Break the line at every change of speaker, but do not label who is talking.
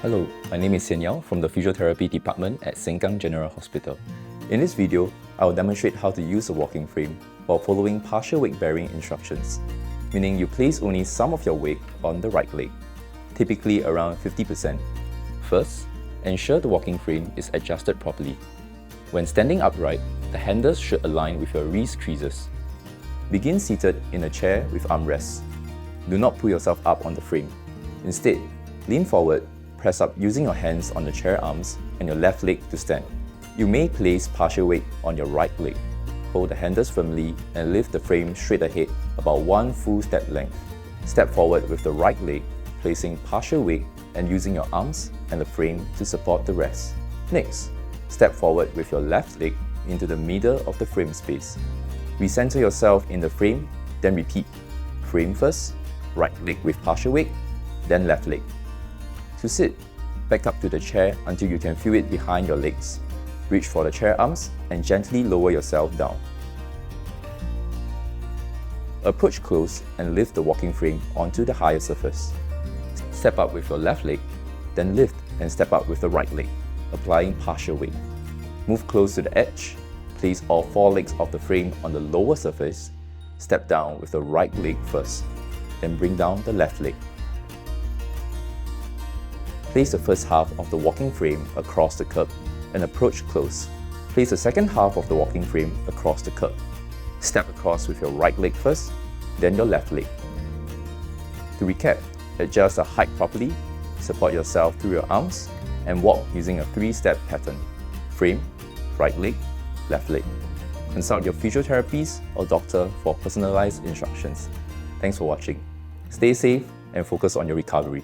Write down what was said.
Hello, my name is Xian Yao from the Physiotherapy Department at Sengkang General Hospital. In this video, I will demonstrate how to use a walking frame while following partial weight bearing instructions, meaning you place only some of your weight on the right leg, typically around 50%. First, ensure the walking frame is adjusted properly. When standing upright, the handles should align with your wrist creases. Begin seated in a chair with armrests. Do not pull yourself up on the frame. Instead, lean forward, press up using your hands on the chair arms and your left leg to stand. You may place partial weight on your right leg. Hold the handles firmly and lift the frame straight ahead about 1 full step length. Step forward with the right leg, placing partial weight and using your arms and the frame to support the rest. Next, step forward with your left leg into the middle of the frame space. Recenter yourself in the frame, then repeat. Frame first, right leg with partial weight, then left leg. To sit, back up to the chair until you can feel it behind your legs. Reach for the chair arms and gently lower yourself down. Approach close and lift the walking frame onto the higher surface. Step up with your left leg, then lift and step up with the right leg, applying partial weight. Move close to the edge, place all 4 legs of the frame on the lower surface, step down with the right leg first, then bring down the left leg. Place the first half of the walking frame across the kerb and approach close. Place the second half of the walking frame across the kerb. Step across with your right leg first, then your left leg. To recap, adjust the height properly, support yourself through your arms, and walk using a 3-step pattern. Frame, right leg, left leg. Consult your physiotherapist or doctor for personalized instructions. Thanks for watching. Stay safe and focus on your recovery.